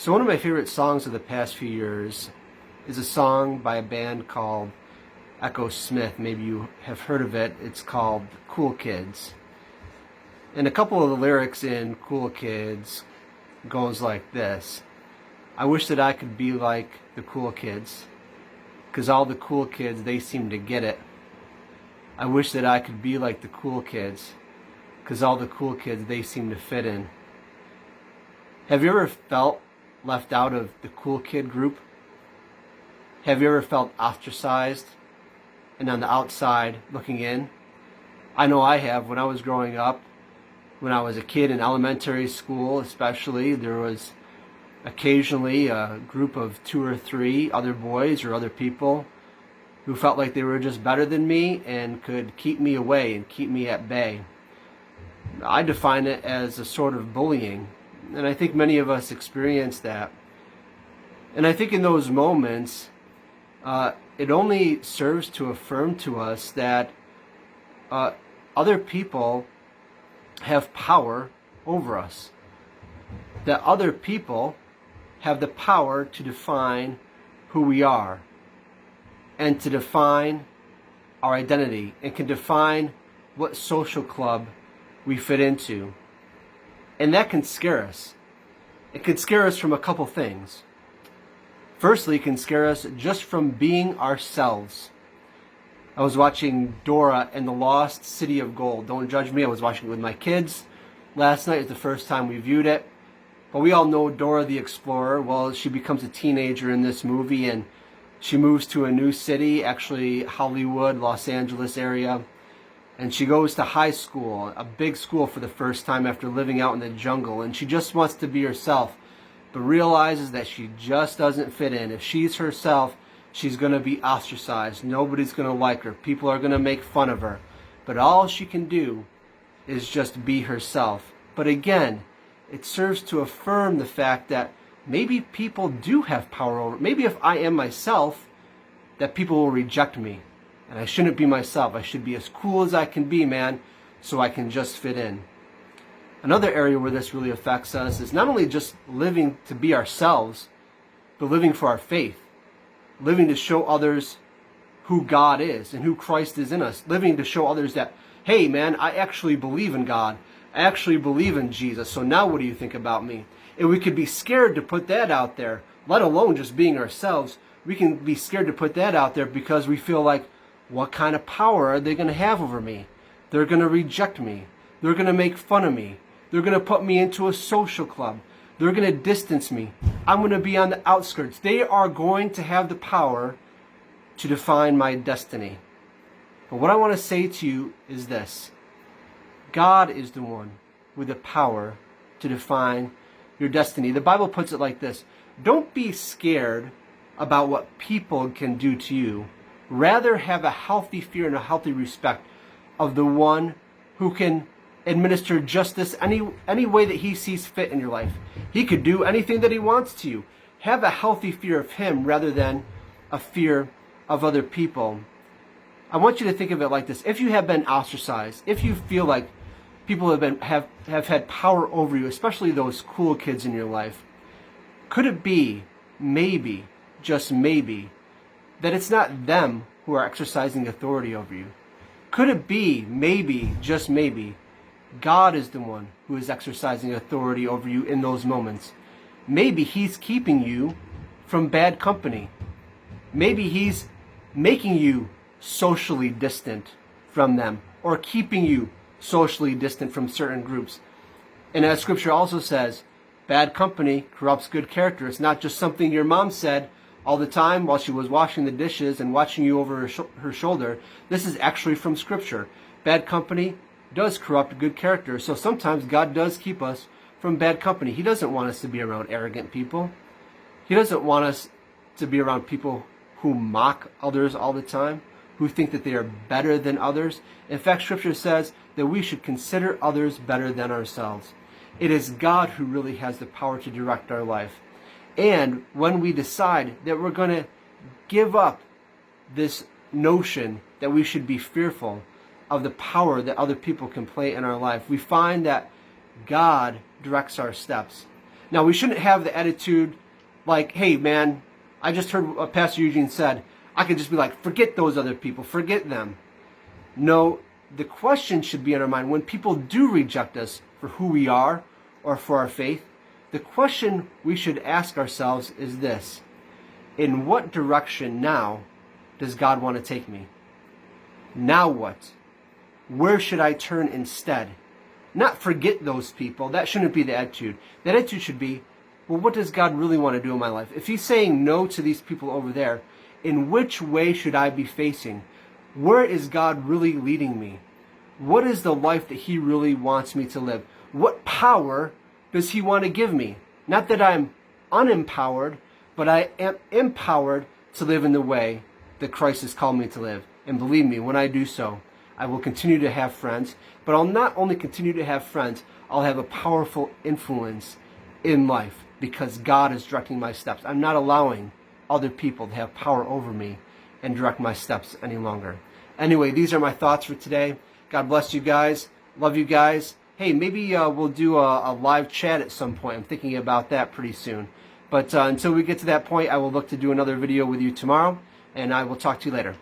So one of my favorite songs of the past few years is a song by a band called Echo Smith. Maybe you have heard of it. It's called Cool Kids. And a couple of the lyrics in Cool Kids goes like this. I wish that I could be like the cool kids, 'cause all the cool kids, they seem to get it. I wish that I could be like the cool kids, 'cause all the cool kids, they seem to fit in. Have you ever felt left out of the cool kid group? Have you ever felt ostracized and on the outside looking in? I know I have. When I was growing up, when I was a kid in elementary school especially, there was occasionally a group of 2 or 3 other boys or other people who felt like they were just better than me and could keep me away and keep me at bay. I define it as a sort of bullying, and I think many of us experience that. And I think in those moments, it only serves to affirm to us that other people have power over us. That other people have the power to define who we are and to define our identity and can define what social club we fit into. And that can scare us. It can scare us from a couple things. Firstly, it can scare us just from being ourselves. I was watching Dora and the Lost City of Gold. Don't judge me, I was watching it with my kids. Last night is the first time we viewed it. But we all know Dora the Explorer. Well, she becomes a teenager in this movie and she moves to a new city, actually Hollywood, Los Angeles area. And she goes to high school, a big school for the first time after living out in the jungle. And she just wants to be herself, but realizes that she just doesn't fit in. If she's herself, she's going to be ostracized. Nobody's going to like her. People are going to make fun of her. But all she can do is just be herself. But again, it serves to affirm the fact that maybe people do have power over. Maybe if I am myself, that people will reject me. And I shouldn't be myself. I should be as cool as I can be, man, so I can just fit in. Another area where this really affects us is not only just living to be ourselves, but living for our faith. Living to show others who God is and who Christ is in us. Living to show others that, hey, man, I actually believe in God. I actually believe in Jesus. So now what do you think about me? And we could be scared to put that out there, let alone just being ourselves. We can be scared to put that out there because we feel like, what kind of power are they going to have over me? They're going to reject me. They're going to make fun of me. They're going to put me into a social club. They're going to distance me. I'm going to be on the outskirts. They are going to have the power to define my destiny. But what I want to say to you is this. God is the one with the power to define your destiny. The Bible puts it like this. Don't be scared about what people can do to you. Rather have a healthy fear and a healthy respect of the one who can administer justice any way that he sees fit in your life. He could do anything that he wants to you. Have a healthy fear of him rather than a fear of other people. I want you to think of it like this. If you have been ostracized, if you feel like people have had power over you, especially those cool kids in your life, could it be, maybe, just maybe, that it's not them who are exercising authority over you? Could it be, maybe, just maybe, God is the one who is exercising authority over you in those moments? Maybe he's keeping you from bad company. Maybe he's making you socially distant from them or keeping you socially distant from certain groups. And as scripture also says, bad company corrupts good character. It's not just something your mom said all the time while she was washing the dishes and watching you over her shoulder. This is actually from scripture. Bad company does corrupt good character. So sometimes God does keep us from bad company. He doesn't want us to be around arrogant people. He doesn't want us to be around people who mock others all the time, who think that they are better than others. In fact, scripture says that we should consider others better than ourselves. It is God who really has the power to direct our life. And when we decide that we're going to give up this notion that we should be fearful of the power that other people can play in our life, we find that God directs our steps. Now, we shouldn't have the attitude like, hey, man, I just heard what Pastor Eugene said. I can just be like, forget those other people, forget them. No, the question should be in our mind when people do reject us for who we are or for our faith. The question we should ask ourselves is this: in what direction now does God want to take me? Now what? Where should I turn instead? Not forget those people. That shouldn't be the attitude. The attitude should be, well, what does God really want to do in my life? If he's saying no to these people over there, in which way should I be facing? Where is God really leading me? What is the life that he really wants me to live? What power does he want to give me? Not that I'm unempowered, but I am empowered to live in the way that Christ has called me to live. And believe me, when I do so, I will continue to have friends, but I'll not only continue to have friends, I'll have a powerful influence in life because God is directing my steps. I'm not allowing other people to have power over me and direct my steps any longer. Anyway, these are my thoughts for today. God bless you guys. Love you guys. Hey, maybe we'll do a live chat at some point. I'm thinking about that pretty soon. But until we get to that point, I will look to do another video with you tomorrow, and I will talk to you later.